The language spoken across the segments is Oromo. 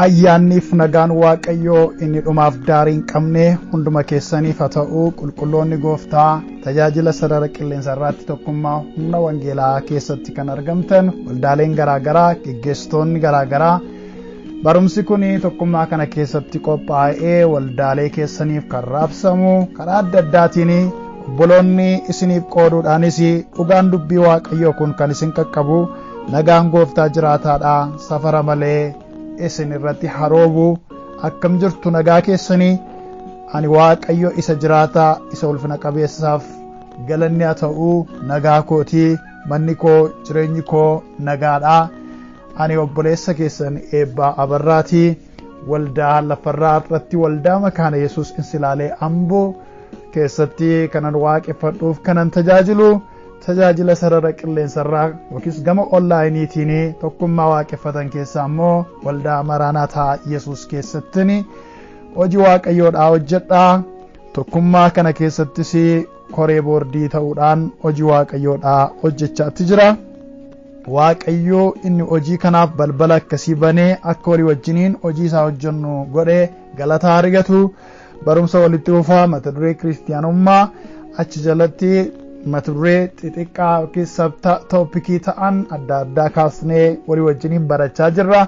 ayyaanniif nagaan waaqayyoo inni dhumaaf daarii hin qabne hunduma keessaniif haa ta'u. Qulqulloonni Gooftaa tajaajila sarara qilleensa irratti tokkummaa humna wangeelaa keessatti kan argamtan waldaaleen garaagaraa geggeessitoonni garaagaraa barumsi kun tokkummaa kana keessatti qophaa'ee waldaalee keessaniif kan raabsamu karaa adda addaatiin obboloonni isiniif qooduudhaanis dhugaan dubbii waaqayyoo kun kan isin qaqqabu nagaan Gooftaa jiraataadha. Safara malee isin irratti haroobu akkam jirtu nagaa keessanii. Ani waaqayyo isa jiraataa isa ulfina qabeessaaf galanni haa ta'u. Nagaa kootii manni koo jireenyi koo nagaadha. Ani obboleessa keessan Eebbaa Abarraatii waldaa lafarraa irratti waldaa makaana Yesuus Insilaalee Amboo keessatti kanan waaqeffadhuuf kanan tajaajila sarara qilleensarraa yookiis gama onlaayiniitiin tokkummaa waaqeffatan keessaa immoo waldaa Maraanaataa Yesuus keessatti hojii waaqayyoodhaa hojjedhaa. Tokkummaa kana keessattis koree boordii ta'uudhaan hojii waaqayyoodhaa hojjechaatti jira. Waaqayyoo inni hojii kanaaf balbala akkasii banee akka walii wajjiniin hojii isaa hojjennu godhee galataa argatu. Barumsa walitti dhufaa mata duree kiristiyaanummaa achi jalatti mata duree xixiqqaa yookiin sabtoopikii ta'an adda addaa kaasnee walii wajjiniin barachaa jirra.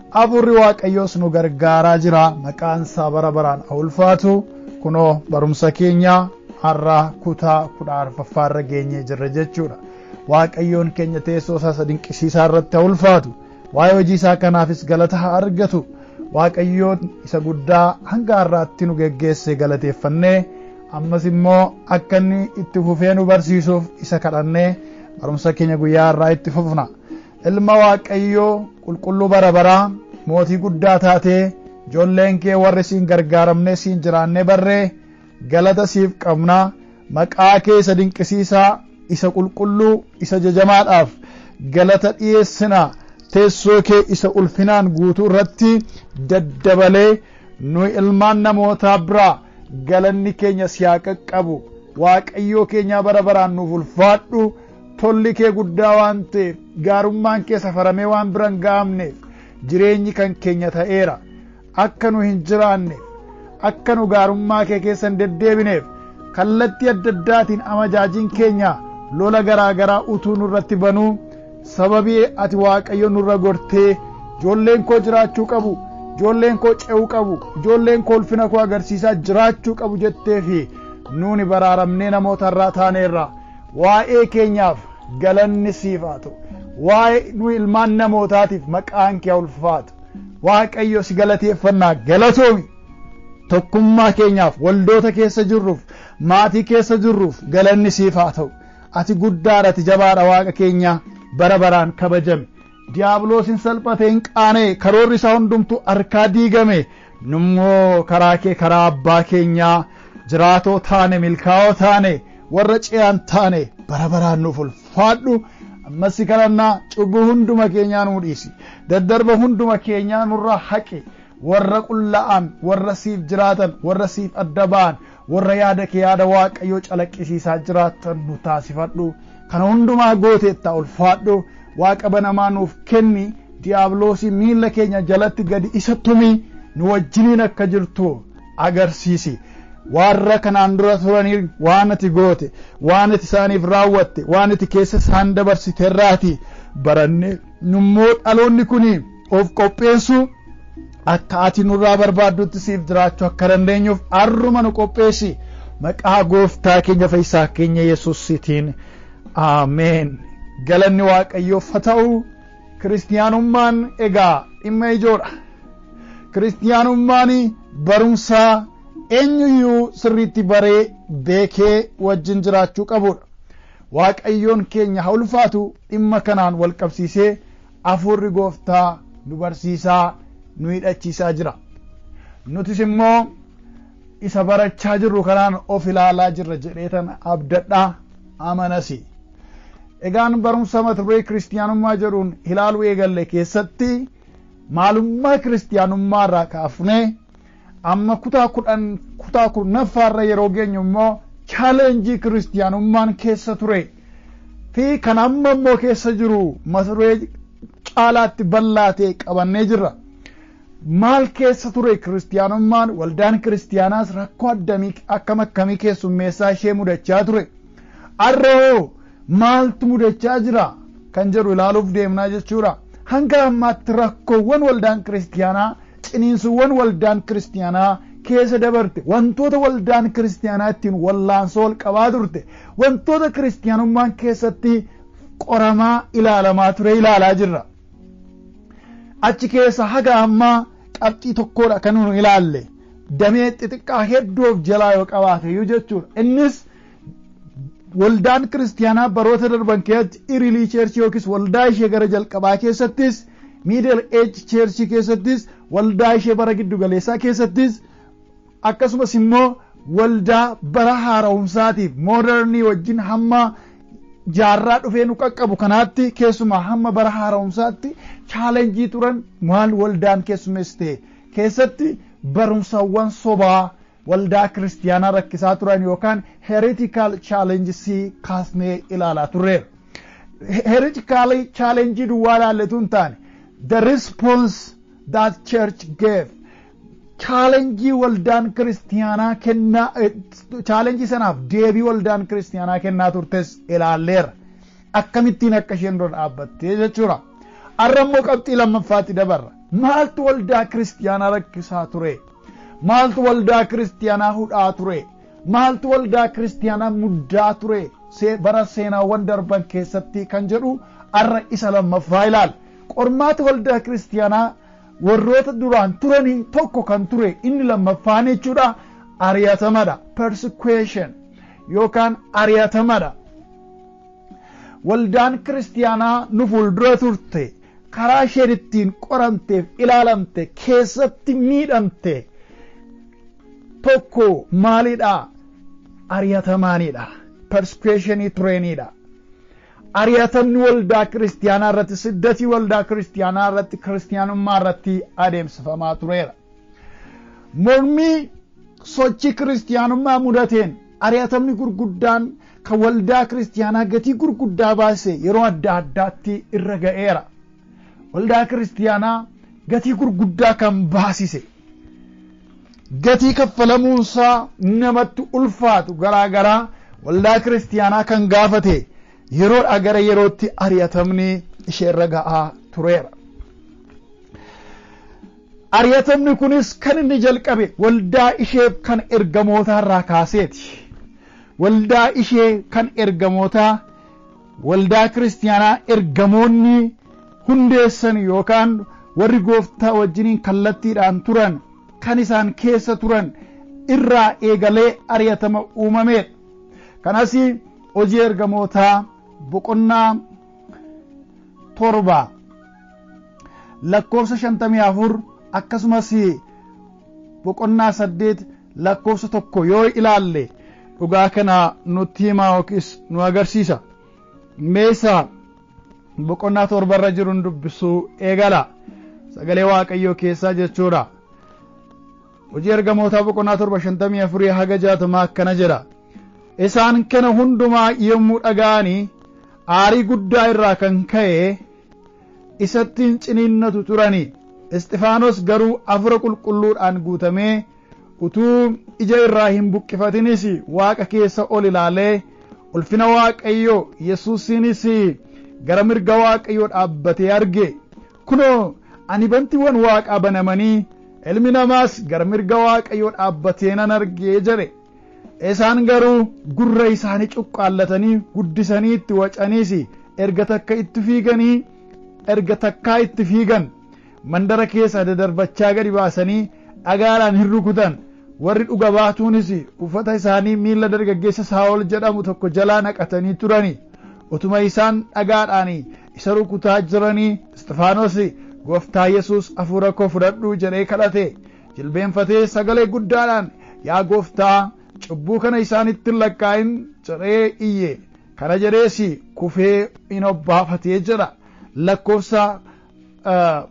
Hafuurri waaqayyoos nu gargaaraa jira. Maqaan isaa bara baraan haa ulfaatu. Kunoo barumsa keenya har'a kutaa 14ffaarra geenyee jirra jechuudha. Waaqayyoon keenya teessoo isaa dinqisiisaa irratti haa ulfaatu. Waa'ee hojii isaa kanaafis galata haa argatu. Waaqayyoon isa guddaa hanga har'aatti nu geggeesse galateeffannee ammas immoo akka inni itti fufee nu barsiisuuf isa kadhannee barumsa keenya guyyaa har'aa itti fufna. Ilma Waaqayyoo qulqulluu bara baraa mootii guddaa taatee ijoolleen kee warri siin gargaaramne siin jiraanne barree galata siif qabna. Maqaa kee isa dinqisiisaa isa qulqulluu isa jajamaadhaaf galata dhiyeessina. Teessoo kee isa ulfinaan guutuu irratti daddabalee nu ilmaan namootaa biraa galanni keenya si haa qaqqabu. Waaqayyoo keenya bara baraan nuuf ulfaadhu. Tolli kee guddaa waan ta'eef gaarummaan kee safaramee waan bira hin ga'amneef jireenyi kan keenya ta'eera. Akka nu hin jiraanneef akka nu gaarummaa kee keessa hin deddeebineef kallattii adda addaatiin amajaajiin keenya lola garaagaraa utuu nurratti banuu sababii ati Waaqayyo nurra gortee ijoolleen koo jiraachuu qabu, ijoolleen koo ce'uu qabu, ijoolleen koo ulfina koo agarsiisaa jiraachuu qabu jettee fi nuuni baraaramnee namoota irraa taaneerra. Waa'ee keenyaaf galanni siif haa ta'u. Waa'ee nu ilmaan namootaatiif maqaan kee ulfaatu. Waaqayyo si galateeffannaa galatoomi. Tokkummaa keenyaaf waldoota keessa jirruuf maatii keessa jirruuf galanni siif haa ta'u. Ati guddaadha, ati jabaadha. Waaqa keenya bara baraan kabajame. Diiyaabiloosin salphatee hin qaanee karoorri isaa hundumtu harkaa diigame. Nummoo karaa kee karaa abbaa keenyaa jiraatoo taane milkaa'oo taane warra ce'an taane bara baraan nuuf ulfaadhu. Ammas kadhannaa cubbuu hunduma keenyaa nuu dhiisi. Daddarba hunduma keenyaa nurraa haqi. Warra qulla'an, warra siif jiraatan, warra siif adda ba'an, warra yaada kee yaada Waaqayyoo calaqqisiisaa jiraatan nu taasifadhu. Kana hundumaa gooteetta ulfaadhu. Waaqa banamaa nuuf kenni. Diiyaabiloosii miilla keenya jalatti gadi isa tumi. Nu wajjiniin akka jirtu agarsiisi. Warra kanaan dura turanii waan ati goote, waan ati isaaniif raawwatte, waan ati keessa isaan dabarsite irraati baranne. Nummoo dhaloonni kun of qopheessu akka ati nurraa barbaaddutti siif jiraachuu akka dandeenyuuf arruma nu qopheessi. Maqaa Gooftaa keenya Fayyisaa keenya Yesuusiitiin ameen. Galanni Waaqayyoof haa ta'u. Kiristiyaanummaan egaa dhimma ijoodha. Kiristiyaanummaan barumsaa eenyuyyuu sirriitti baree beekee wajjin jiraachuu qabudha. Waaqayyoon keenya haa ulfaatu. Dhimma kanaan wal qabsiisee hafuurri Gooftaa nu barsiisaa nu hidhachiisaa jira. Nutis immoo isa barachaa jirru kanaan of ilaalaa jirra jedheetan abdadhaa amanasi. Egaan barumsa mata duree kiristiyaanummaa jedhuun ilaaluu eegalle keessatti maalummaa kiristiyaanummaa irraa kaafnee amma kutaa 10 yeroo geenyu immoo chaalenjii kiristiyaanummaan keessa ture fi kan amma immoo keessa jiru mata duree caalaatti bal'aatee qabannee jirra. maal keessa ture kiristiyaanummaan waldaan kiristiyaanaas rakkoo akkam akkamii keessummeessaa ishee mudachaa ture arroo maaltu mudachaa jira kan jedhu ilaaluuf deemnaa jechuudha. Hanga ammaatti rakkoowwan waldaan kiristiyaanaa ciniinsuwwan waldaan kiristiyaanaa keessa dabarte wantoota waldaan kiristiyaanaa ittiin wallaansoo qabaa turte wantoota kiristiyaanummaan keessatti qoramaa ilaalamaa ture ilaalaa jirra. Achi keessa haga ammaa qabxii tokkodha kan nu ilaalle damee xixiqqaa hedduu jalaa yoo qabaateyyuu jechuudha. Innis waldaan kiristiyaanaa baroota darban keessatti irilii cheerchii yookiis waldaa ishee gara jalqabaa keessattis miidil eej cheerchii keessattis waldaa ishee bara giddu galeessaa keessattis akkasumas immoo waldaa bara haara'umsaatiif moodernii wajjin hamma jaarraa dhufee nu qaqqabu kanaatti keessumaa hamma bara haara'umsaatti chaalenjii turan maal waldaan keessummeessite keessatti barumsawwan sobaa waldaa kiristiyaanaa rakkisaa turan yookaan heretical challenges kaasnee ilaalaa turreera. Heretical challenge duwwaa ilaalletu hin taane the response that church gave challenge waldaan kiristiyaanaa kennaa challenge sanaaf deebii waldaan kiristiyaanaa kennaa turtes ilaalleera. Akkamittiin akka isheen dura dhaabbattee jechuudha. Arrammoo qabxii lammaffaatti dabarra. Maaltu waldaa kiristiyaanaa rakkisaa ture? Maaltu waldaa kiristiyaanaa hudhaa ture? Maaltu waldaa kiristiyaanaa muddaa ture? Bara seenaawwan darban keessatti kan jedhu arra isa lammaffaa ilaala. Qormaata waldaa kiristiyaanaa warroota duraan turanii tokko kan ture inni lammaffaan jechuudha ari'atamadha. Persecution yookaan ari'atamadha. Waldaan kiristiyaanaa nu fuuldura turte karaa isheen ittiin qoramteef ilaalamte keessatti miidhamte tokko maalidha? Ari'atamaanidha. Persecutionii tureenidha. Ari'atamni waldaa kiristiyaanaa irratti siddatii waldaa kiristiyaanaa irratti kiristiyaanummaa irratti adeemsifamaa tureera. Mormii sochii kiristiyaanummaa mudateen ari'atamni gurguddaan kan waldaa kiristiyaanaa gatii gurguddaa baase yeroo adda addaatti irra ga'eera. Waldaa kiristiyaanaa gatii gurguddaa kan baasise gatii kaffalamuunsaa namatti ulfaatu garaagaraa waldaa kiristiyaanaa kan gaafate yeroodhaa gara yerootti ari'atamni isheerra ga'aa tureera. Ari'atamni kunis kan inni jalqabe waldaa ishee kan ergamootaa irraa kaaseeti. Waldaa ishee kan ergamootaa waldaa kiristiyaanaa ergamoonni hundeessan yookaan warri gooftaa wajjiniin kallattiidhaan turan kan isaan keessa turan irraa eegalee ari'atama uumameedha. Kanas hojii ergamootaa boqonnaa 7 lakkoofsa 54 akkasumas boqonnaa 8 lakkoofsa 1 yoo ilaalle dhugaa kana nutti himaa yookiis nu agarsiisa. Meesaa boqonnaa 7 irra jiruun dubbisuu eegala. Sagalee Waaqayyoo keessaa jechuudha. Hojii ergamootaa boqonnaa 7:54 haga 60 akkana jedha. Isaan kana hundumaa yommuu dhaga'anii aarii guddaa irraa kan ka'e isattiin ciniinnatu turani. Isxifaanos garuu hafuura qulqulluudhaan guutamee utuu ija irraa hin buqqifatinis Waaqa keessa ol ilaalee ulfina Waaqayyoo Yesuusinis gara mirga Waaqayyoo dhaabbatee arge. Kunoo ani bantiiwwan Waaqaa banamanii ilmi namaas gara mirga Waaqayyoo dhaabbatee nan argee jedhe. Isaan garuu gurra isaanii cuqqaallatanii guddisanii itti wacaniis erga takkaa itti fiigan mandara keessa dadarbachaa gadi baasanii dhagaadhaan hin rukutan. Warri dhuga baatuunis uffata isaanii miilla dargaggeessa Saa'ol jedhamu tokko jalaa naqatanii turani. Utuma isaan dhagaadhaan isa rukutaa jiranii Isxifaanos Gooftaa Yesuus hafuura koo fudhadhu jedhee kadhate. Jilbeenfatee sagalee guddaadhaan yaa Gooftaa cubbuu kana isaanitti hin lakkaa'in jedhee iyye. Kana jedhees kufee in obbaafatee jira. Lakkoofsa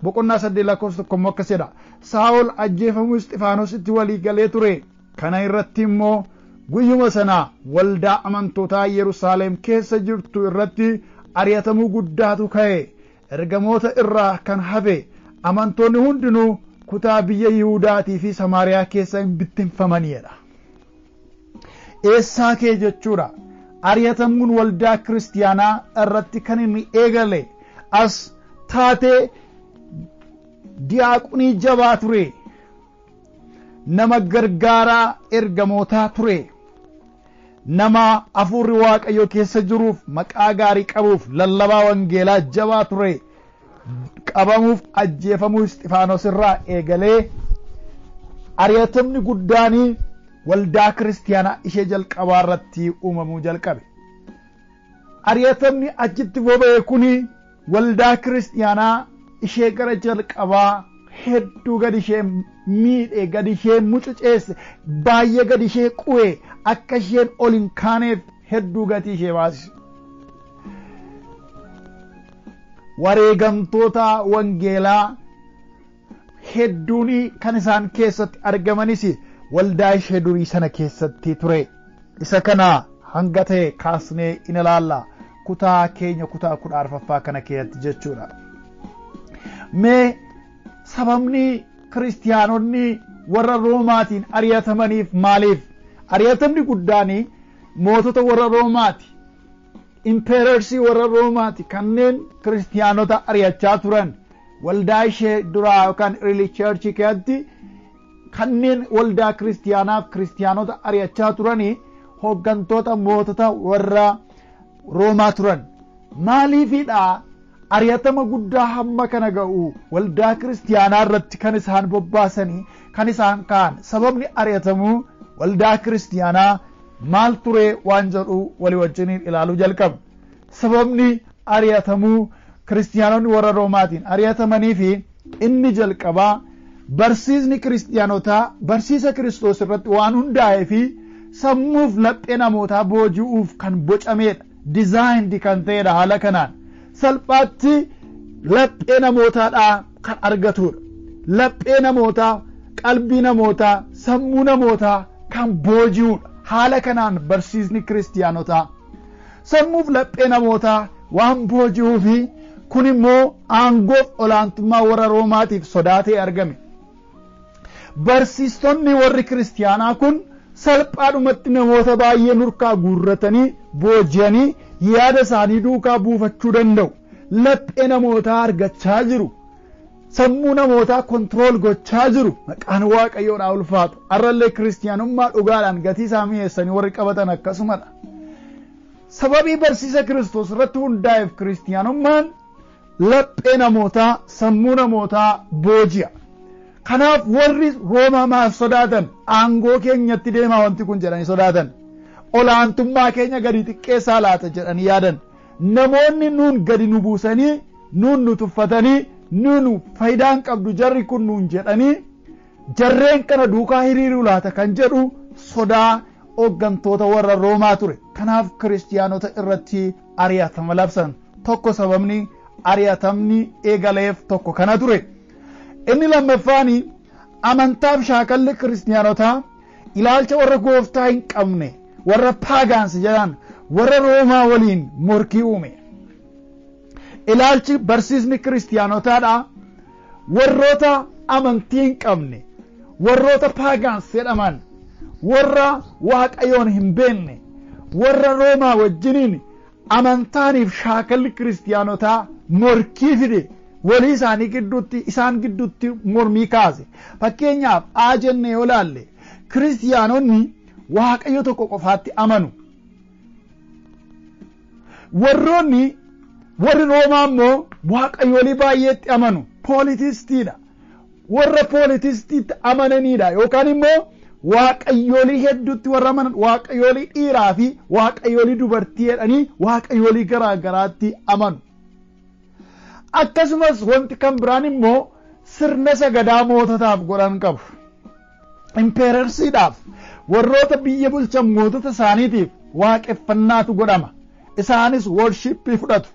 boqonnaa 8 lakkoofsa 1 akkas jedha. Saa'ol ajjeefamuu Isxifaanositti walii galee ture. Kana irratti immoo guyyuma sana waldaa amantootaa Yerusaalem keessa jirtu irratti ari'atamuu guddaatu ka'e. Ergamoota irraa kan hafe amantoonni hundinuu kutaa biyya Yihuudaatii fi Samaariyaa keessa hin bittinfamaniidha. Eessaa kee jechuudha. Ari'atamuun waldaa kiristiyaanaa irratti kan inni eegale as taatee diyaaqonii jabaa ture. Nama gargaaraa ergamootaa ture. Nama hafuurri Waaqayyoo keessa jiruuf maqaa gaarii qabuuf lallabaa wangeelaa jabaa ture. Qabamuuf ajjeefamuu Isxifaanos irraa eegalee ari'atamni guddaanii waldaa kiristiyaanaa ishee jalqabaa irratti uumamuu jalqabe. Ari'atamni achitti boba'e kuni waldaa kiristiyaanaa ishee gara jalqabaa hedduu gadi ishee miidhe, gadi ishee mucuceesse, baay'ee gadi ishee qu'e, akka isheen ol hin kaaneef hedduu gatii ishee baasise. Wareegamtoota wangeelaa hedduun kan isaan keessatti argamanis waldaa ishee durii sana keessatti ture. Isa kana hanga ta'e kaasnee in ilaalla kutaa keenya kutaa 14ffaa kana keessatti jechuudha. Mee sababni kiristiyaanonni warra Roomaatiin ari'atamaniif maaliif? Ari'atamni guddaan mootota warra Roomaati. Impeerersii warra Roomaati kanneen kiristiyaanota ari'achaa turan waldaa ishee duraa yookaan early church keessatti kanneen waldaa kiristiyaanaaf kiristiyaanota ari'achaa turanii hooggantoota mootota warra Roomaa turan. Maaliifidha ari'atama guddaa hamma kana ga'u waldaa kiristiyaanaa irratti kan isaan bobbaasanii kan isaan ka'an? Sababni ari'atamuu waldaa kiristiyaanaa maal ture waan jedhu walii wajjiniin ilaaluu jalqabna. Sababni ari'atamuu kiristiyaanonni warra Roomaatiin ari'atamanii fi inni jalqabaa barsiisni kiristiyaanotaa barsiisa Kiristoos irratti waan hundaa'ee fi sammuuf laphee namootaa booji'uuf kan bocamedha. Dizaayindi kan ta'edha. Haala kanaan salphaatti laphee namootaadhaa kan argatudha. Laphee namootaa, qalbii namootaa, sammuu namootaa kan booji'udha. Haala kanaan barsiisni kiristiyaanotaa sammuuf laphee namootaa waan booji'uufi kun immoo aangoof olaantummaa warra Roomaatiif sodaatee argame. Barsiistonni warri kiristiyaanaa kun salphaadhumatti namoota baay'ee nurkaa guurratanii booji'anii yaada isaanii duukaa buufachuu danda'u. Laphee namootaa argachaa jiru. Sammuu namootaa kontirool gochaa jiru. Maqaan Waaqayyoodhaa ulfaatu. Arrallee kiristiyaanummaa dhugaadhaan gatii isaa mi'eessanii warri qabatan akkasumadha. Sababii barsiisa Kiristoos irratti hundaa'eef kiristiyaanummaan laphee namootaa, sammuu namootaa booji'a. Kanaaf warri Roomaa maal sodaatan? Aangoo keenyatti deemaa wanti kun jedhanii sodaatan. Olaantummaa keenya gadi xiqqeessaa laata jedhanii yaadan. Namoonni nuun gadi nu buusanii, nuun nu tuffatanii, nuun faayidaan qabdu jarri kun nuun jedhanii jarreen kana duukaa hiriiruu laata kan jedhu sodaa hooggantoota warra Roomaa ture. Kanaaf kiristiyaanota irratti ari'atama labsan. Tokko sababni ari'atamni eegaleef tokko kana ture. Inni lammaffaan amantaaf shaakalli kiristiyaanotaa ilaalcha warra gooftaa hin qabne warra paagaans jedhan warra Roomaa waliin morkii uume. Ilaalchi barsiisni kiristiyaanotaadha warroota amantii hin qabne warroota paagaans jedhaman warra Waaqayyoon hin beekne warra Roomaa wajjiniin amantaaniif shaakalli kiristiyaanotaa morkii fide. Walii isaanii gidduutti isaan gidduutti mormii kaase. Fakkeenyaaf jennee yoo laalle kiristiyaanonni Waaqayyo tokko qofaatti amanu. Warri Roomaa immoo Waaqayyoolii baay'eetti amanu. Poolitistiidha. Warra poolitistiitti amananiidha yookaan immoo Waaqayyoolii hedduutti warra amanan Waaqayyoolii dhiiraa fi Waaqayyoolii dubartii jedhanii Waaqayyoolii garaa garaatti amanu. Akkasumas wanti kan biraan immoo sirna sagadaa moototaaf godhan qabu. Impeerersiidhaaf warroota biyya bulchan mootota isaaniitiif waaqeffannaatu godhama. Isaanis worshippii fudhatu.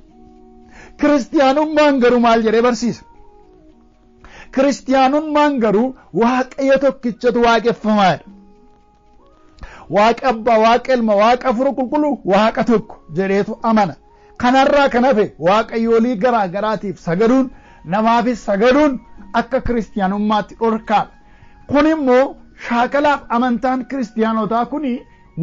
Kiristiyaanummaan garuu maal jedhee barsiisa? Kiristiyaanummaan garuu Waaqayyo tokkichatu waaqeffamaadha. Waaqa Abbaa, Waaqa Ilma, Waaqa Hafuura Qulqulluu, Waaqa tokko jedheetu amana. Kanarraa kan hafe Waaqayyoolii garaa garaatiif sagaduun, namaafis sagaduun akka kiristiyaanummaatti dhorkaadha. Kun immoo shaakalaaf amantaan kiristiyaanotaa kun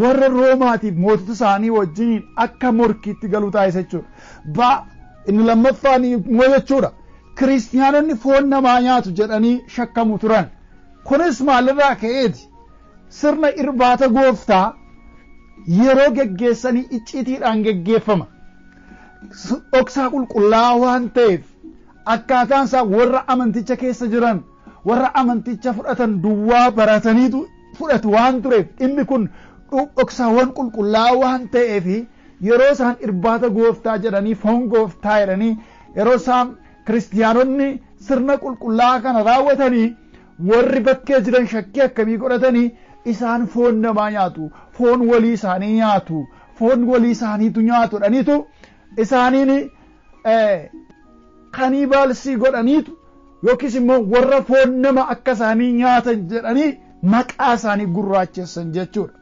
warra Roomaatiif mootota isaanii wajjin akka morkiitti galu taasisa jechuudha. Inni lammaffaan immoo jechuudha kiristiyaanonni foon namaa nyaatu jedhanii shakkamu turan. Kunis maalirraa ka'eeti? Sirna irbaata gooftaa yeroo geggeessanii iccitiidhaan geggeeffama. Dhoksaa qulqullaa'aa waan ta'eef akkaataan isaa warra amanticha keessa jiran warra amanticha fudhatan duwwaa barataniitu fudhatu waan tureef inni kun dhoksaawwan qulqullaa'aa waan ta'eef yeroo isaan irbaata gooftaa jedhanii foon gooftaa jedhanii yeroo isaan kiristiyaanonni sirna qulqullaa'aa kana raawwatanii warri bakkee jiran shakkii akkamii godhatanii isaan foon namaa nyaatu, foon walii isaanii nyaatu, foon walii isaaniitu nyaatudhaniitu isaaniin kaniibaalsii godhaniitu yookiis immoo warra foon nama akka isaanii nyaatan jedhanii maqaa isaanii gurraachessan jechuudha.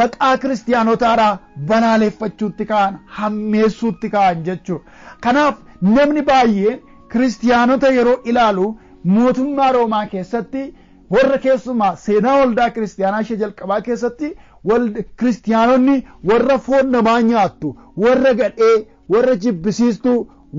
Maqaa kiristiyaanotaadhaa balaaleffachuutti ka'an, hammeessuutti ka'an jechuudha. Kanaaf namni baay'een kiristiyaanota yeroo ilaalu mootummaa Roomaa keessatti warra keessumaa seenaa waldaa kiristiyaanaa ishee jalqabaa keessatti kiristiyaanonni warra foon namaa nyaattu, warra gadhee, warra jibbisiistu,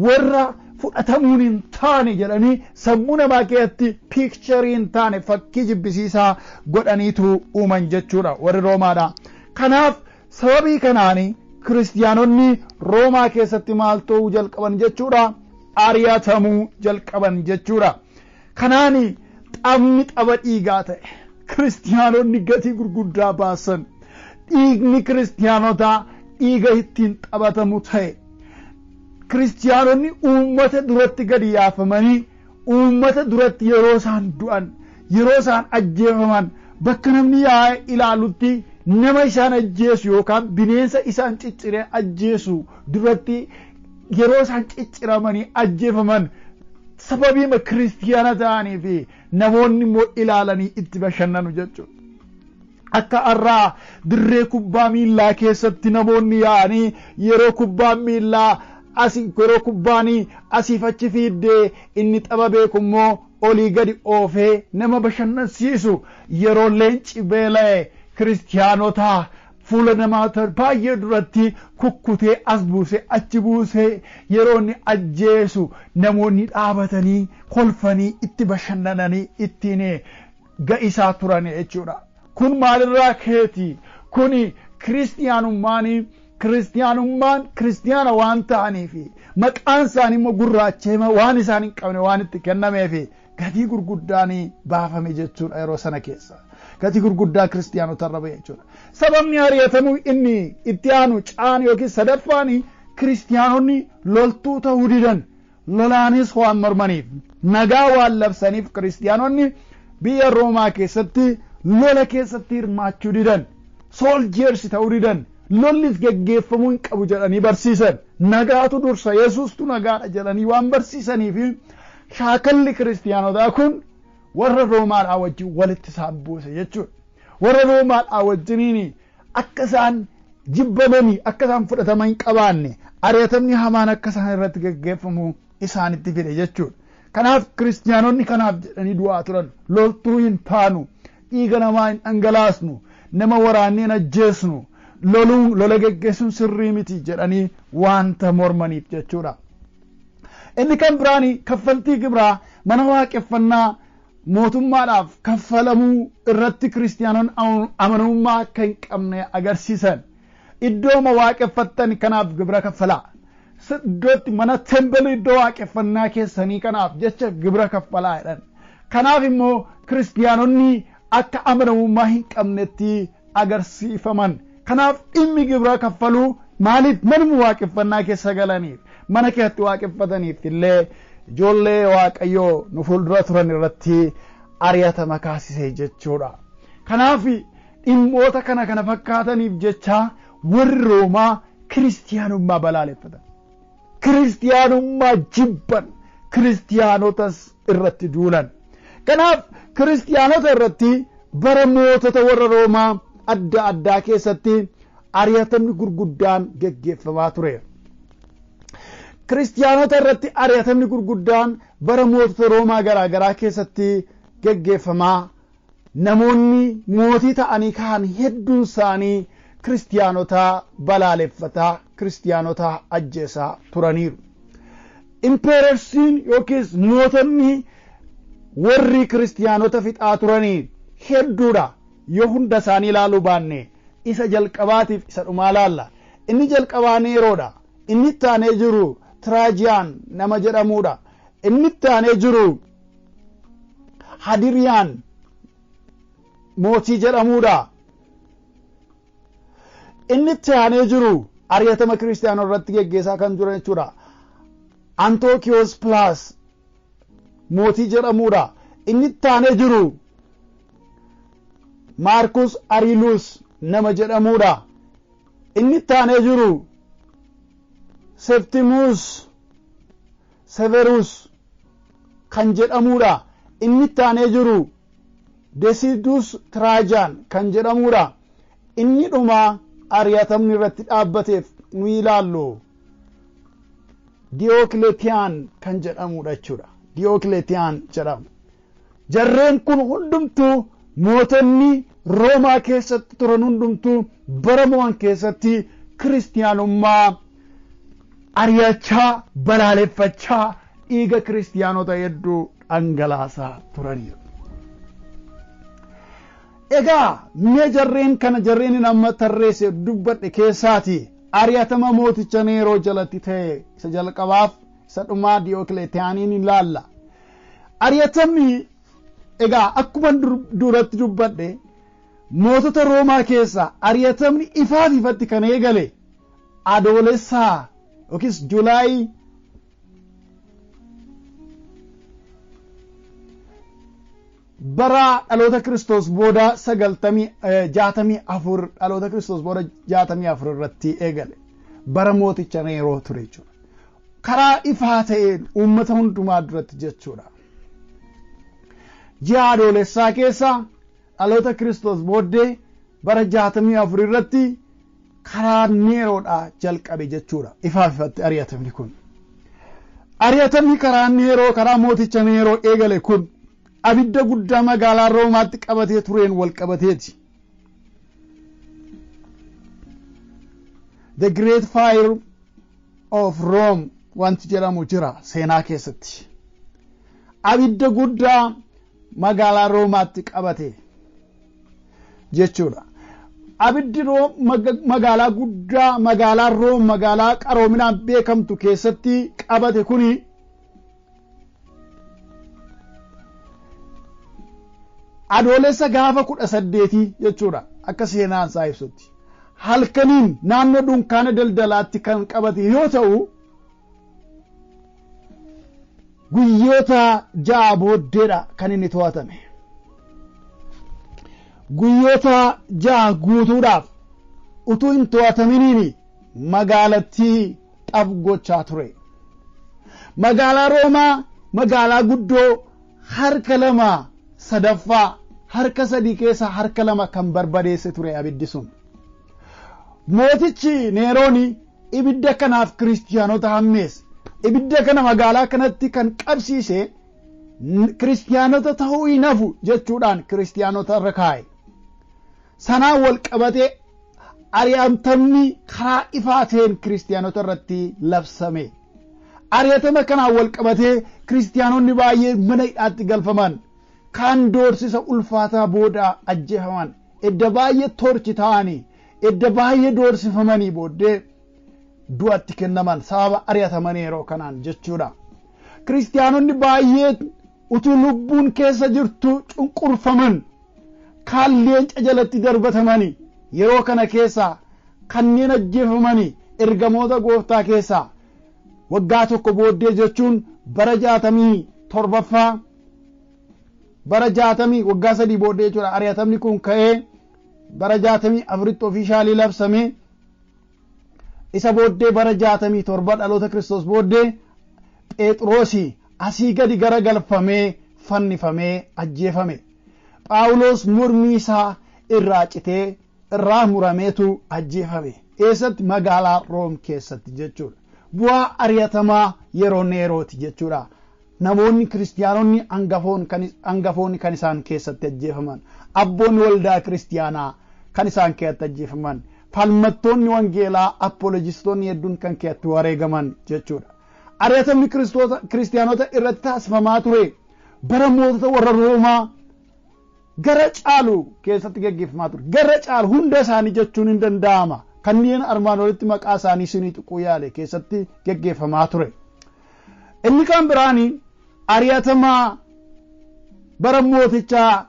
warra fudhatamuun hin taane jedhanii sammuu namaa keessatti piikcharii hin taane fakkii jibbisiisaa godhaniitu uuman jechuudha warri Roomaadha. Kanaaf sababii kanaani kiristiyaanonni Roomaa keessatti maal ta'uu jalqaban jechuudha? Ari'atamuu jalqaban jechuudha. Kanaani xabni xaba dhiigaa ta'e kiristiyaanonni gatii gurguddaa baasan dhiigni kiristiyaanotaa dhiiga ittiin taphatamu ta'e. Kiristiyaanonni uummata duratti gadi yaafamanii uummata duratti yeroo isaan du'an yeroo isaan ajjeefaman bakka namni yaa'ee ilaalutti nama isaan ajjeesu yookaan bineensa isaan cicciree ajjeesu duratti yeroo isaan cicciramanii ajjeefaman sababii kiristiyaana ta'anii fi namoonni immoo ilaalanii itti bashannanu jechuudha. Akka har'aa dirree kubbaa miillaa keessatti namoonni yaa'anii yeroo kubbaan miillaa yeroo kubbaanii asiif achi fiiddee inni tapha beeku immoo olii gadi oofee nama bashannansiisu yeroo leenci beela'e kiristiyaanotaa fuula namoota baay'ee duratti kukkutee as buusee achi buusee yeroo inni ajjeesu namoonni dhaabatanii kolfanii itti bashannananii ittiin ga'isaa turan jechuudha. Kun maalirraa keeti? Kuni kiristiyaanummaan kiristiyaana waan ta'aniif maqaan isaanii immoo gurraachee waan isaan hin qabne waan itti kennameef gatii gurguddaan baafame jechuudha. Yeroo sana keessa gatii gurguddaa kiristiyaanotarra ba'e jechuudha. Sababni ari'atamuu inni itti aanu caan yookiin sadaffaan kiristiyaanonni loltuu ta'uu didan lolaanis waan mormaniif nagaa waan labsaniif kiristiyaanonni biyya Roomaa keessatti lola keessatti hirmaachuu didan sooljeersi ta'uu didan lollis geggeeffamuu hin qabu jedhanii barsiisan. Nagaatu dursa, Yesuustu nagaadha jedhanii waan barsiisaniif shaakalli kiristiyaanotaa kun warra Roomaadhaa wajjin walitti isaan buuse jechuudha. Warra Roomaadhaa wajjiniin akka isaan jibbamanii akka isaan fudhatama hin qabaanne ari'atamni hamaan akka isaan irratti geggeeffamu isaanitti fide jechuudha. Kanaaf kiristiyaanonni kanaaf jedhanii du'aa turan. Loltuu hin taanu, dhiiga namaa hin dhangalaasnu, nama waraannee hin ajjeesnu, lola geggeessuun sirrii miti jedhanii wanta mormaniif jechuudha. Inni kan biraani kaffaltii gibraa mana waaqeffannaa mootummaadhaaf kaffalamuu irratti kiristiyaanonni amanamummaa akka hin qabne agarsiisan. Iddooma waaqeffattan kanaaf gibira kaffalaa. Iddootti mana tembelii iddoo waaqeffannaa keessanii kanaaf jecha gibira kaffalaa jedhan. Kanaaf immoo kiristiyaanonni akka amanamummaa hin qabnetti agarsiifaman. Kanaaf dhimmi gibira kaffaluu maaliif manuma waaqeffannaa keessa galaniif mana keessatti waaqeffataniif illee ijoollee waaqayyoo nu fuuldura turan irratti ari'atama kaasisee jechuudha. Kanaaf dhimmoota kana fakkaataniif jecha warri Roomaa kiristiyaanummaa balaaleffatan. Kiristiyaanummaa jibban, kiristiyaanotas irratti duulan. Kanaaf kiristiyaanota irratti bara mootota warra Roomaa adda addaa keessatti ari'atamni gurguddaan geggeeffamaa ture. kiristiyaanota irratti ari'atamni gurguddaan bara mootota Roomaa garaagaraa keessatti geggeeffamaa namoonni mootii ta'anii ka'an hedduun isaanii kiristiyaanota balaaleffataa kiristiyaanota ajjeesaa turaniiru. Impeerersiin yookiis mootonni warri kiristiyaanota fixaa turanii hedduudha. Yoo hunda isaanii ilaaluu baanne isa jalqabaatiif isa dhumaa laalla. Inni jalqabaa Neeroodha. Inni itti aanee jiru Tiraajiyaan nama jedhamuudha. Inni itti aanee jiru Hadiriyaan mootii jedhamuudha. Inni itti aanee jiru ari'atama kiristiyaanota irratti geggeessaa kan jiran jechuudha. Antookiyoos Pilaas mootii jedhamuudha. Inni itti aanee jiru Maarkus Ariiluus nama jedhamuudha. Inni itti aanee jiru Septimus Severus kan jedhamuudha. Inni itti aanee jiru Desidus Tiraajaan kan jedhamuudha. Inni dhuma ari'atamni irratti dhaabbateef nu ilaallu Diyookleetiyaan kan jedhamuudha jechuudha. Diyookleetiyaan jedhamu. Jarreen kun hundumtuu mootonni Roomaa keessatti turan hundumtuu bara mo'an keessatti kiristiyaanummaa ari'achaa balaaleffachaa dhiiga kiristiyaanota hedduu dhangalaasaa turaniiru. Egaa mee jarreen kana jarreen amma tarreesse dubbadhe keessaati ari'atama mooticha Neeroo jalatti ta'e isa jalqabaaf isa dhumaa Diyookleetiyaaniin ilaalla. Ari'atamni egaa akkuma duratti dubbadhe mootota Roomaa keessa ari'atamni ifaaf ifatti kan eegale adoolessaa yookiis Julaayii bara dhaloota Kiristoos booda 64 dhaloota Kiristoos booda 64 irratti eegale bara mooticha Neeroo ture jechuudha. Karaa ifaa ta'een uummata hundumaa duratti jechuudha. Ji'a adoolessaa keessa dhaloota Kiristoos booddee bara 64 irratti karaa Neeroodhaa jalqabe jechuudha. Ifaaf ifatti ari'atamni kun. Ari'atamni karaa Neeroo karaa mooticha Neeroo eegale kun abidda guddaa magaalaa Roomaatti qabatee tureen wal qabateeti. The Great Fire of Rome wanti jedhamu jira seenaa keessatti. Abidda guddaa magaalaa Roomaatti qabate jechuudha. Abiddi magaalaa guddaa magaalaa Room magaalaa qaroominaan beekamtu keessatti qabate kuni adoolessa gaafa 18 jechuudha akka seenaan isaa ibsutti. Halkaniin naannoo dunkaana daldalaatti kan qabate yoo ta'u guyyoota 6 booddeedha kan inni to'atame. Guyyoota 6 guutuudhaaf utuu hin to'ataminiin magaalattii xab gochaa ture. Magaalaa Roomaa magaalaa guddoo harka 2/3 harka 3 keessa harka 2 kan barbadeesse ture abiddi sun. Mootichi Neeroon ibidda kanaaf kiristiyaanota hammeesse. Ibidda kana magaalaa kanatti kan qabsiise kiristiyaanota ta'uu hin hafu jechuudhaan kiristiyaanota irra kaa'e. Sanaan wal qabatee ari'atamni karaa ifaa ta'een kiristiyaanota irratti labsame. Ari'atama kanaan wal qabatee kiristiyaanonni baay'ee mana hidhaatti galfaman. Kaan doorsisa ulfaataa booda ajjeefaman. Edda baay'ee torchi ta'anii edda baay'ee doorsifamanii booddee du'atti kennaman sababa ari'ataman yeroo kanaan jechuudha. Kiristiyaanonni baay'ee utuu lubbuun keessa jirtu cunqurfaman. Kaan leenca jalatti darbatamanii yeroo kana keessa kanneen ajjeefamanii ergamoota gooftaa keessa waggaa tokko booddee jechuun bara 67ffaa bara 60 waggaa 3 booddee jechuudha. Ari'atamni kun ka'ee bara 64tti ofiishaalii labsame. Isa booddee bara 67 dhaloota Kiristoos booddee Phexrosi asii gadi garagalfamee fannifamee ajjeefame. Phaawulos mormii isaa irraa citee irraa murameetu ajjeefame. Eessatti magaalaa Room keessatti jechuudha. bu'aa ari'atamaa yerooti jechuudha. Namoonni kiristiyaanonni hangafoonni kan isaan keessatti ajjeefaman, abboonni waldaa kiristiyaanaa kan isaan keessatti ajjeefaman, falmattoonni wangeelaa apolojistoonni hedduun kan keessatti wareegaman jechuudha. Ari'atamni kiristiyaanota irratti taasifamaa ture bara mootota warra Roomaa gara caalu keessatti gaggeeffamaa ture. Gara caalu hunda isaanii jechuun hin danda'ama. Kanneen armaan olitti maqaa isaanii sinii tuquu yaale keessatti gaggeeffamaa ture. Inni kan biraanii ari'atamaa bara mootichaa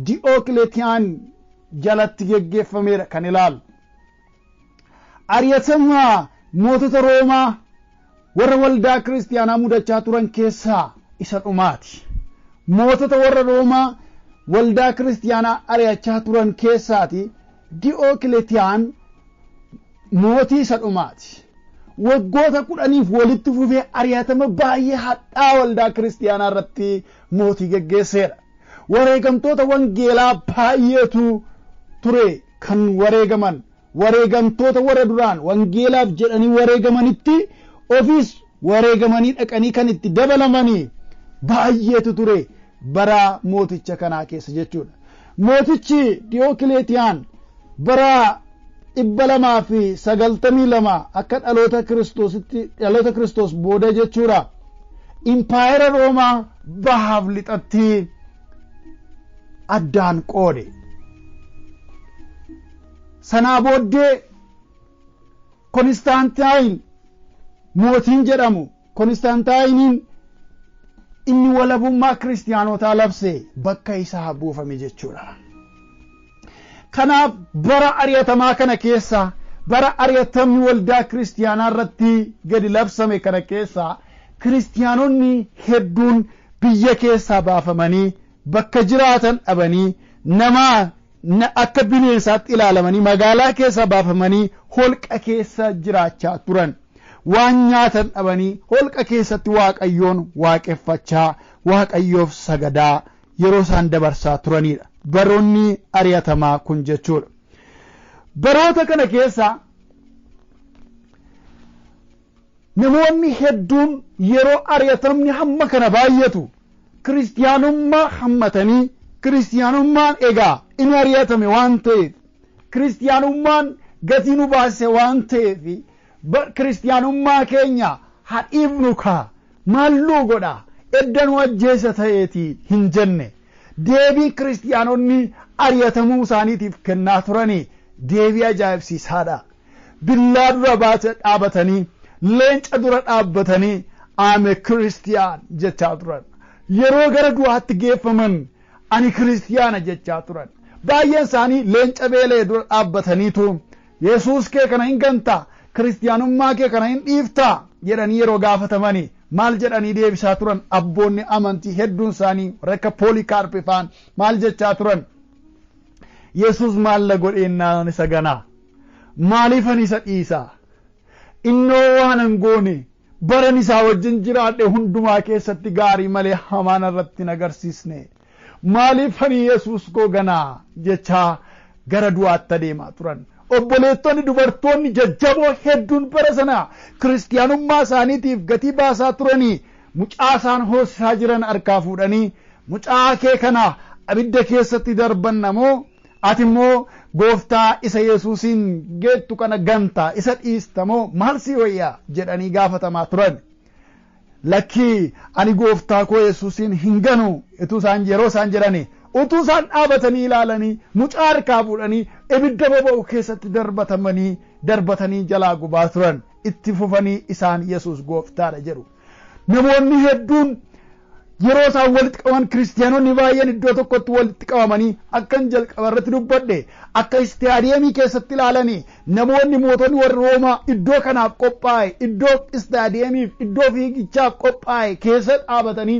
Diyookiletiyaan jalatti gaggeeffameedha kan ilaalu. Ari'atamaa mootota Roomaa warra waldaa kiristiyaanaa mudachaa turan keessaa isa dhumaati. Mootota warra Roomaa waldaa kiristiyaanaa ari'achaa turan keessaati Diyookiletiyaan mootii isa dhumaati. Waggoota 10 walitti fufee ari'atama baay'ee hadhaa waldaa kiristiyaanaa irratti mootii gaggeesseedha. Wareegamtoota wangeelaa baay'eetu ture kan wareegaman. Wareegamtoota warra duraan wangeelaaf jedhanii wareegamanitti ofiis wareegamanii dhaqanii kan itti dabalamanii baay'eetu ture bara mooticha kanaa keessa jechuudha. Mootichi Diyookiletiyaan bara 292 akka dhaloota Kiristoos booda jechuudha. Impaayera Roomaa bahaaf lixatti addaan qoode. Sanaa booddee Konstaantaayin mootiin jedhamu, Konstaantaayiniin inni walabummaa kiristiyaanotaa labse bakka isaa buufame jechuudha. Kanaaf bara ari'atamaa kana keessa, bara ari'atamni waldaa kiristiyaanaa irratti gadi labsame kana keessa kiristiyaanonni hedduun biyya keessaa baafamanii bakka jiraatan dhabanii nama akka bineensaatti ilaalamanii magaalaa keessaa baafamanii holqa keessa jiraachaa turan. Waan nyaatan dhabanii holqa keessatti Waaqayyoon waaqeffachaa, Waaqayyoof sagadaa yeroo isaan dabarsaa turanidha. Baroonni ari'atamaa kun jechuudha. Baroota kana keessa namoonni hedduun yeroo ari'atamni hamma kana baay'atu kiristiyaanummaa hammatanii, kiristiyaanummaan egaa inni ari'atame waan ta'eef, kiristiyaanummaan gatii nu baase waan ta'eef kiristiyaanummaa keenya hadhiifnu kaa maalluu godha eddanuu ajjeesa ta'eeti hin jenne. Deebii kiristiyaanonni ari'atamuu isaaniitiif kennaa turanii deebii ajaa'ibsiisaadha. Billaa dura dhaabatanii, leenca dura dhaabbatanii ame kiristiyaan jechaa turan. Yeroo gara du'aatti geeffaman ani kiristiyaana jechaa turan. Baay'een isaanii leenca beelee dura dhaabbataniitu Yesuus kee kana hin gantaa, kiristiyaanummaa kee kana hin dhiiftaa jedhanii yeroo gaafatamanii maal jedhanii deebisaa turan. Abboonni amantii hedduun isaanii akka Poolikaarpii faan maal jechaa turan? Yesuus maal godheennaan isa ganaa, maaliifan isa dhiisaa, innoo waan hin goone baran isaa wajjin jiraadhe hundumaa keessatti gaarii malee hamaan irratti hin agarsiisne, maaliifan Yesuus koo ganaa jechaa gara du'aatti adeemaa turan. Obboleettonni dubartoonni jajjaboo hedduun bara sana kiristiyaanummaa isaaniitiif gatii baasaa turanii mucaa isaan hoosisaa jiran harkaa fuudhanii mucaa kee kana abidda keessatti darbanna moo ati immoo gooftaa isa Yesuusiin geettu kana gantaa isa dhiista moo maal si wayyaa jedhanii gaafatamaa turan. Lakkii ani gooftaa koo Yesuusiin hin ganu yeroo isaan jedhani utuu isaan dhaabatanii ilaalanii mucaa harkaa fuudhanii ibidda boba'u keessatti darbatanii jalaa gubaa turan. Itti fufanii isaan Yesuus gooftaadha jedhu. Namoonni hedduun yeroo isaan walitti qabaman kiristiyaanonni baay'een iddoo tokkotti walitti qabamanii akkan jalqaba irratti dubbadhe akka istaadiyeemii keessatti ilaalanii namoonni mootonni warra Roomaa iddoo kanaaf qophaa'e, iddoo istaadiyeemiif, iddoo fiigichaaf qophaa'e keessa dhaabatanii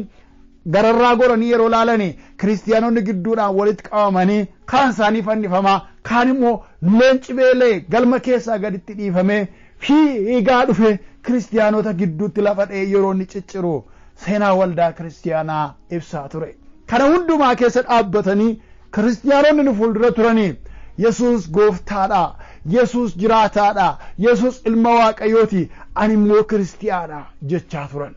gararraa goranii yeroo ilaalanii kiristiyaanonni gidduudhaan walitti qabamanii kaan isaanii fannifamaa, kaan immoo leenci beelee galma keessaa gaditti dhiifamee fiigaa dhufe kiristiyaanota gidduutti lafa dha'ee yeroo inni cicciru seenaa waldaa kiristiyaanaa ibsaa ture. Kana hundumaa keessa dhaabbatanii kiristiyaanonni nu fuuldura turanii Yesuus gooftaadha, Yesuus jiraataadha, Yesuus ilma Waaqayyooti, ani immoo kiristiyaana jechaa turan.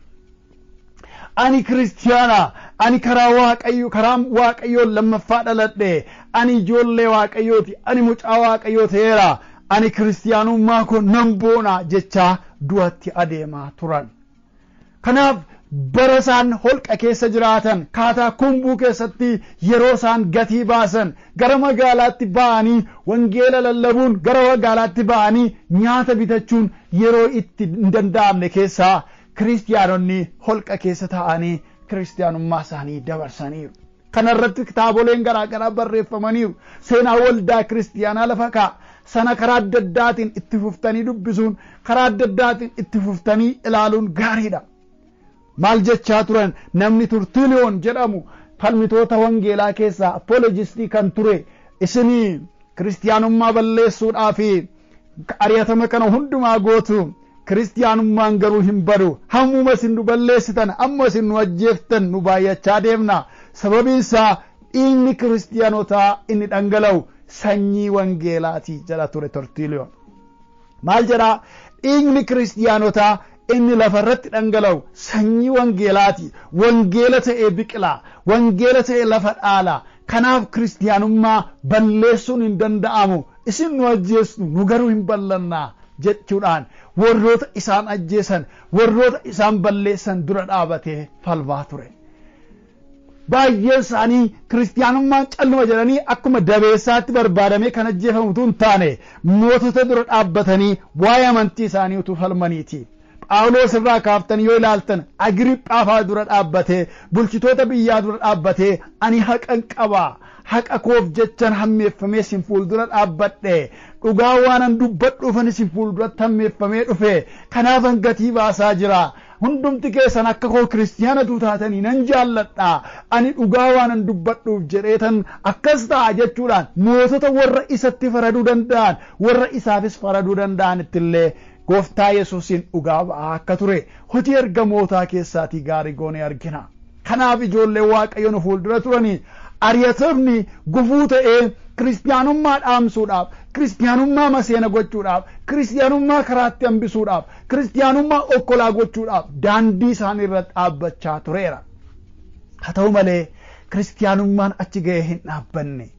Ani kiristiyaana, ani karaa waaqayyoo lammaffaa dhaladhe, ani ijoollee waaqayyooti, ani mucaa waaqayyoo ta'eera, ani kiristiyaanummaa koo nan boona jechaa du'atti adeemaa turan. Kanaaf bara isaan holqa keessa jiraatan kaataa kumbuu keessatti yeroo isaan gatii baasan gara magaalaatti ba'anii wangeela lallabuun gara magaalaatti ba'anii nyaata bitachuun yeroo itti hin danda'amne keessaa kiristiyaanonni holqa keessa ta'anii kiristiyaanummaa isaanii dabarsaniiru. Kana irratti kitaaboleen garaagaraa barreeffamaniiru. Seenaa waldaa kiristiyaanaa lafa kaa'a. Sana karaa adda addaatiin itti fuftanii dubbisuun, karaa adda addaatiin itti fuftanii ilaaluun gaariidha. Maal jechaa turan? Namni Turtiiliyoon jedhamu falmitoota wangeelaa keessaa apoloojistii kan ture, isinii kiristiyaanummaa balleessuudhaaf ari'atama kana hundumaa gootu, kiristiyaanummaan garuu hin badu, hammuma isin nu balleessitan amma isin nu ajjeeftan nu baay'achaa deemna. Sababiin isaa dhiigni kiristiyaanotaa inni dhangala'u sanyii wangeelaati jedha ture Turtiiliyoon. Maal jedha? Dhiigni kiristiyaanotaa inni lafarratti dhangala'u sanyii wangeelaati. Wangeela ta'ee biqilaa, wangeela ta'ee lafa dhaala. Kanaaf kiristiyaanummaa balleessuun hin danda'amu. Isin nu ajjeestu nu garuu hin ballanna jechuudhaan warroota isaan ajjeesan, warroota isaan balleessan dura dhaabatee falmaa ture. Baay'een isaanii kiristiyaanummaan calluma jedhanii akkuma dabeessaatti barbaadamee kan ajjeefamutu hin taane mootota dura dhaabbatanii waa'ee amantii isaanii utuu falmaniiti. Phaawulos irraa kaaftanii yoo ilaaltan Agriiphaa dura dhaabbatee, bulchitoota biyyaa dura dhaabbatee ani haqan qaba, haqa koof jechan hammeeffamee sin fuuldura dhaabbadhe, dhugaa waanan dubbadhuufan sin fuulduratti hammeeffamee dhufe, kanaafan gatii baasaa jira. Hundumti keessan akka koo kiristiyaanatu taatanii nan jaalladha, ani dhugaa waanan dubbadhuuf jedheetan akkas ta'a jechuudhaan mootota warra isatti faraduu danda'an, warra isaafis faraduu danda'anitti illee gooftaa Yesuusiin dhugaa ba'aa akka ture hojii ergamootaa keessaatii gaarii goonee argina. Kanaaf ijoollee waaqayyo nu fuuldura turanii ari'atamni gufuu ta'ee kiristiyaanummaa dhaamsuudhaaf, kiristiyaanummaa maseena gochuudhaaf, kiristiyaanummaa karaatti hambisuudhaaf, kiristiyaanummaa okkolaa gochuudhaaf daandii isaanii irratti dhaabbachaa tureera. Haa ta'u malee kiristiyaanummaan achi ga'ee hin dhaabbanne.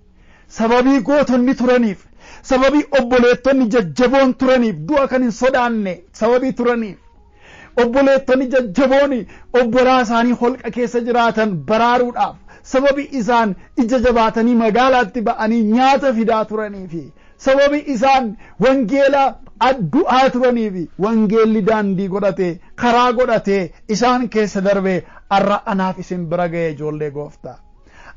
Sababii gootonni turaniif, sababii obboleettonni jajjaboon turaniif, du'a kan hin sodaanne sababii turaniif, obboleettonni jajjaboon obbolaa isaanii holqa keessa jiraatan baraaruudhaaf, sababii isaan ija jabaatanii magaalaatti ba'anii nyaata fidaa turanii fi sababii isaan wangeela du'aa turanii fi wangeelli daandii godhatee karaa godhatee isaan keessa darbee arra anaaf isin bira ga'e ijoollee gooftaa.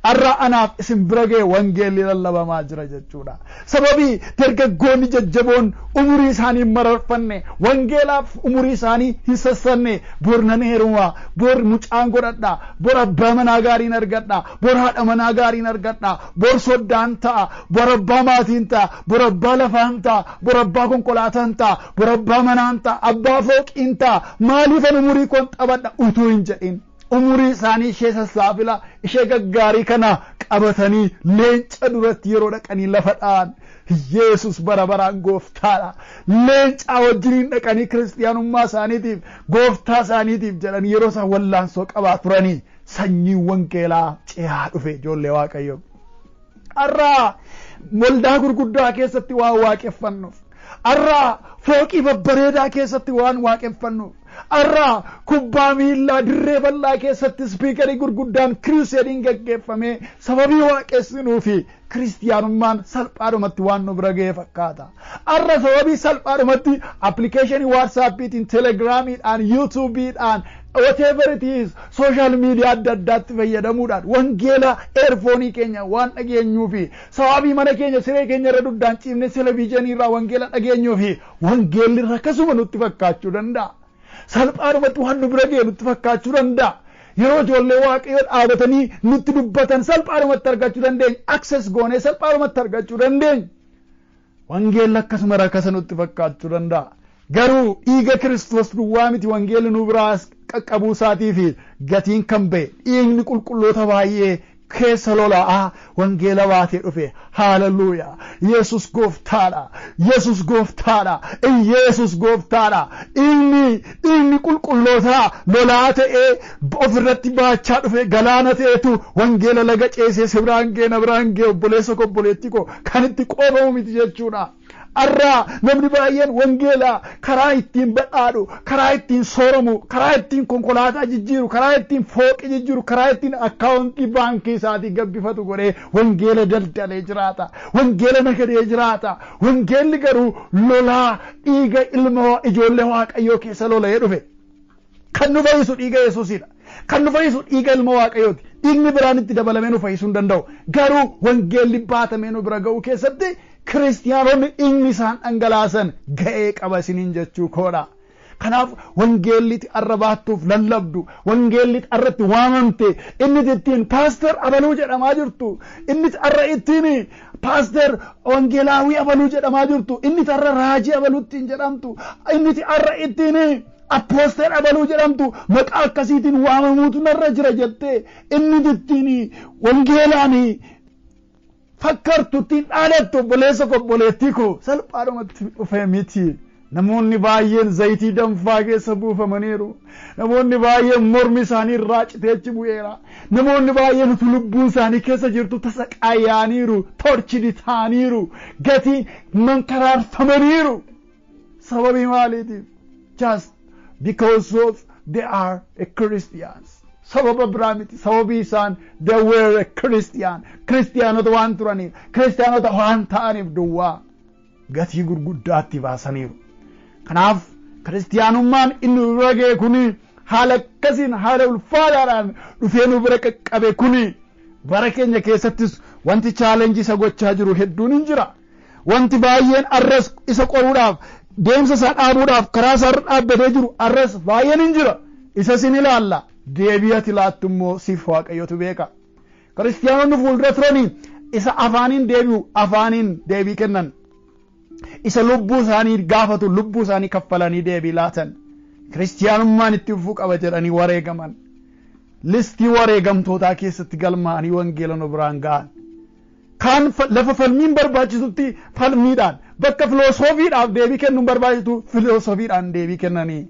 Arra anaaf isin bira ga'e wangeelli lallabamaa jira jechuudha. Sababii dargaggoonni jajjaboon umurii isaanii mararfanne, wangeelaaf umurii isaanii hin sassanne, bor nan heeruma, bor mucaan godhadha, bor abbaa manaa gaariin argadha, bor haadha manaa gaariin argadha, bor soddaan ta'a, bor abbaa maatiin ta'a, bor abbaa lafaan ta'a, bor abbaa konkolaataan ta'a, bor abbaa manaan ta'a, abbaa fooqiin ta'a, maaliifan umurii koon xabadha utuu hin jedhin. Umurii isaanii ishee sassaafila, ishee gaggaarii kana qabatanii leenca duratti yeroo dhaqanii lafa dha'an Yesus bara baraan gooftaadha. Leencaa wajjiniin dhaqanii kiristiyaanummaa isaaniitiif, gooftaa isaaniitiif jedhanii yeroo isaan wallaansoo qabaa turanii sanyiin wangeelaa cehaa dhufe ijoollee waaqayyo. Arraa waldaa gurguddaa keessatti waan waaqeffannuuf, arraa fooqii babbareedaa keessatti waan waaqeffannuuf, arraa kubbaa miillaa dirree bal'aa keessatti ispiikarii gurguddaan kiriseediin gaggeeffamee sababii waaqessinuu fi kiristiyaanummaan salphaadhumatti waan nu bira ga'e fakkaata. Arra sababii salphaadhumatti appilikeeshinii waatsaappiitiin, telegiraamiidhaan, yuutuubiidhaan, whatever it is, sooshaal miidiyaa adda addaatti fayyadamuudhaan wangeela eerfoonii keenya waan dhageenyuu fi sababii mana keenya siree keenya irra duddaan ciifne televiizyinii irraa wangeela dhageenyuu fi wangeelli akkasuma nutti fakkaachuu danda'a. Salphaadhumatti waan nu bira ga'e nutti fakkaachuu danda'a. Yeroo ijoollee waaqayyoo dhaabatanii nutti dubbatan salphaadhumatti argachuu dandeenya. Access goonee salphaadhumatti argachuu dandeenya. Wangeelli akkasuma rakkasa nutti fakkaachuu danda'a. Garuu dhiiga Kiristoos duwwaa miti wangeelli nu biraa qaqqabuu isaatii fi gatiin kan ba'e dhiigni qulqulloota baay'ee keessa lola'aa wangeela baatee dhufe. Haalleluuyaa. Yesus gooftaadha. Yesus gooftaadha. Yesus gooftaadha. Inni qulqulloota lolaa ta'ee ofirratti baachaa dhufe galaana ta'etu wangeela laga ceesee sibiraan gee obboleessa obboleetti koo kan itti qoobamu miti jechuudha. Arraa namni baay'een wangeela karaa ittiin badhaadhu, karaa ittiin sooramu, karaa ittiin konkolaataa jijjiiru, karaa ittiin fooqi jijjiiru, karaa ittiin akkaawuntii baankii isaatii gabbifatu godhee wangeela daldalee jiraata. Wangeela nagadee jiraata. Wangeelli garuu lolaa dhiiga ilma ijoollee Waaqayyoo keessa lola'ee dhufe. Kan nu fayyisu dhiiga Yesuusidha. Kan nu fayyisu dhiiga ilma Waaqayyooti. Dhiigni biraan itti dabalamee nu fayyisuu hin danda'u. Garuu wangeelli baatamee nu bira ga'uu keessatti kiristiyaanonni inni isaan dhangalaasan ga'ee qaba isiniin jechuu koodha. Kanaaf wangeellitti arra baattuuf lallabdu, wangeellitti arratti waamamte, inni ittiin paaster abaluu jedhamaa jirtu, inni arra ittiin paaster wangeelaawii abaluu jedhamaa jirtu, inni arra raajii abaluu ittiin jedhamtu, inni arra ittiin apooster abaluu jedhamtu maqaa akkasiitiin waamamuutu narra jira jettee inni ittiin wangeelaanii fakkartu ittiin dhaadattu obboleessa obboleettii koo salphaadhumatti dhufee miti. Namoonni baay'een zayitii danfaa keessa buufamaniiru. Namoonni baay'een mormi isaanii irraa citeechi bu'eera. Namoonni baay'een utuu lubbuun isaanii keessa jirtu tasaqaayaaniiru, torchidi ta'aniiru, gatii mankaraarfamaniiru. Sababii maaliitiif? Just because of they are a Christians. Sababa biraa miti. Sababii isaan they were a Christian. Kiristiyaanota waan turaniif, kiristiyaanota waan ta'aniif duwwaa gatii gurguddaatti baasaniiru. Kanaaf kiristiyaanummaan inni dura ga'e kuni haala akkasiin haala ulfaataadhaan dhufee nu bira qaqqabe kuni bara keenya keessattis wanti chaalenjii isa gochaa jiru hedduun hin jira. Wanti baay'een arras isa qoruudhaaf deemsa isaa dhaabuudhaaf karaa isaa irra dhaabbatee jiru arras baay'een hin jira. Isa sin ilaalla. Deebi'ati laattu immoo siif Waaqayyotu beeka. Kiristiyaanonni fuuldura turanii isa afaaniin deebii kennan. Isa lubbuu isaanii gaafatu lubbuu isaanii kaffalanii deebii laatan. Kiristiyaanummaan itti fufuu qaba jedhanii wareegaman. Listii wareegamtootaa keessatti galmaa'anii wangeela nu biraan ga'an. Kaan lafa falmiin barbaachisutti falmiidhaan bakka filoosofiidhaaf deebii kennuun barbaachisu filoosofiidhaan deebii kennanii.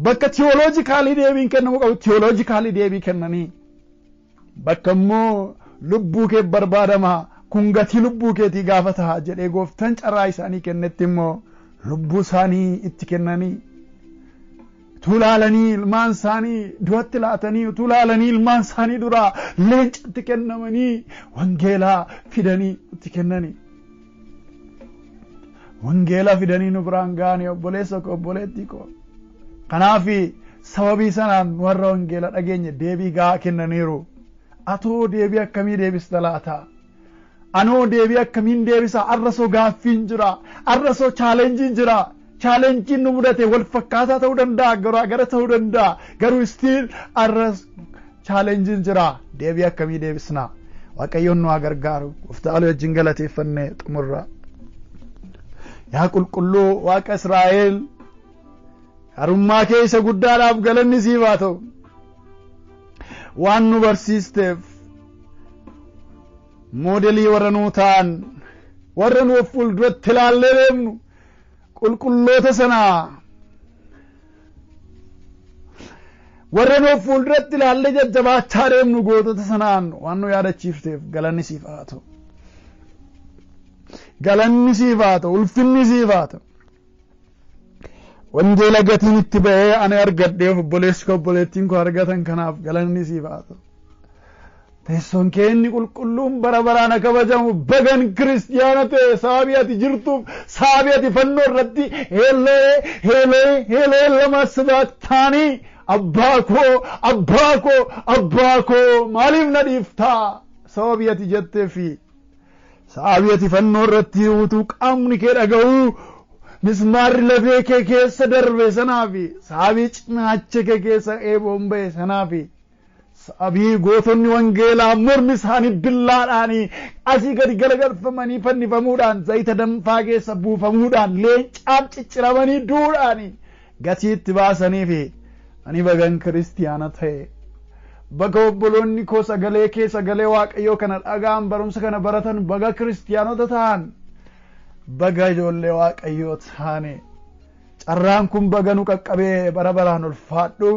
Bakka tiyooloojikaalii deebiin kennamu qabu tiyooloojikaalii deebii kennanii. Bakka immoo lubbuu kee barbaadamaa kun gatii lubbuu keetii gaafata jedhee gooftaan carraa isaanii kennetti immoo lubbuu isaanii itti kennanii. Tulaalanii ilmaan isaanii du'atti laatanii tulaalanii ilmaan isaanii duraa leencatti kennamanii wangeelaa fidanii itti kennanii. Wangeelaa fidanii nu biraan ga'anii obboleessa koo obboleettii koo. Kanaaf sababii sanaan warra wangeela dhageenye deebii gahaa kennaniiru. Atoo deebii akkamii deebista laata? Anoo deebii akkamiin deebisa? Arrasoo gaaffiin jira. Arrasoo chaalenjiin jira. Chaalenjiin nu mudate wal fakkaataa ta'uu danda'a, garaagara ta'uu danda'a. Garuu stiil arras chaalenjiin jira. Deebii akkamii deebisna? Waaqayyoon nu haa gargaaru. Gooftaan wajjin galateeffannee xumurra. Yaa qulqulluu Waaqa Israa'el harummaa kee isa guddaadhaaf galanni siif haa ta'u. Waan nu barsiisteef moodelii warra nuu ta'an warra nu fuulduratti ilaallee deemnu qulqulloota sanaa warra nu fuulduratti ilaallee jajjabaachaa deemnu gootota sanaan waan nu yaadachiifteef galanni siif haa ta'u. Galanni siif haa ta'u, ulfinni siif haa ta'u. Wangeela gatiin itti ba'ee ani argadheef obboleessi koo obboleettiin koo argatan kanaaf galanni siif haa ta'u. Teessoon kee inni qulqulluun bara baraan kabajamu bagan kiristiyaana ta'e sababii ati jirtuuf sababii ati fannoo irratti heelee lama sabaataanii abbaa koo maaliif na dhiiftaa sababii ati jetteefi sababii ati fannoo irratti utuu qaamni kee dhaga'uu mismaarri lafee kee keessa darbe sanaafi sababii cinaacha kee keessa eeboon ba'e sanaafi sababii gootonni wangeelaa mormi isaanii billaadhaanii asii gadi galagalfamanii fannifamuudhaan zayita danfaa keessa buufamuudhaan leencaan cicciramanii duudhaanii gatii itti baasaniifi ani bagan kiristiyaana ta'e baga obboloonni koo sagalee kee sagalee waaqayyoo kana dhagaan barumsa kana baratan baga kiristiyaanota ta'an baga ijoollee waaqayyoo taane carraan kun baga nu qaqqabee bara baraan ulfaadhu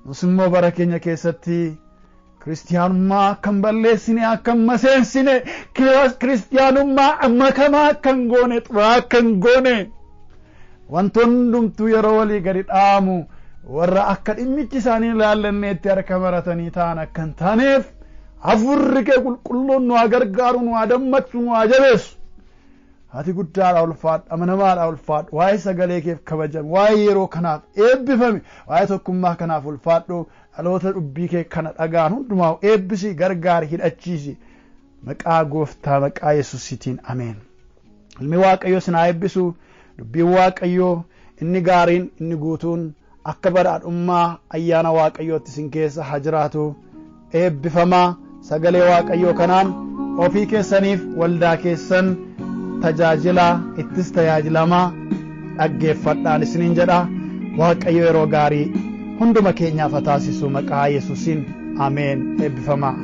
nus immoo bara keenya keessatti kiristiyaanummaa akkan balleessine akkan maseensine kiristiyaanummaa makamaa akkan goone xuraa akkan goone wantoonni hundumtuu yeroo walii gadi dhaamu warra akka dhimmichi isaanii ilaallanneetti harka maratanii ta'an akkan taaneef hafuurri kee qulqulluun nu haa gargaaru nu haa dammaqsu nu haa jabeessu ati guddaadha ulfaadhu amanamaadha ulfaadhu waa'ee sagalee keef kabajame waa'ee yeroo kanaaf eebbifame waa'ee tokkummaa kanaaf ulfaadhu dhaloota dubbii kee kana dhagaan hundumaa eebbisi gargaari hidhachiisi maqaa gooftaa maqaa yesuusiitiin ameen. ilmi waaqayyo sinaa eebbisu dubbiin waaqayyoo inni gaariin inni guutuun akka badhaadhummaa ayyaana waaqayyootti sin keessa haa jiraatu eebbifamaa sagalee waaqayyoo kanaan ofii keessaniif waldaa keessan tajaajilaa ittis tajaajilamaa dhaggeeffadhaan isiniin jedha waaqayyo yeroo gaarii hunduma keenyaaf haa taasisu maqaa yesuusiin ameen eebbifamaa.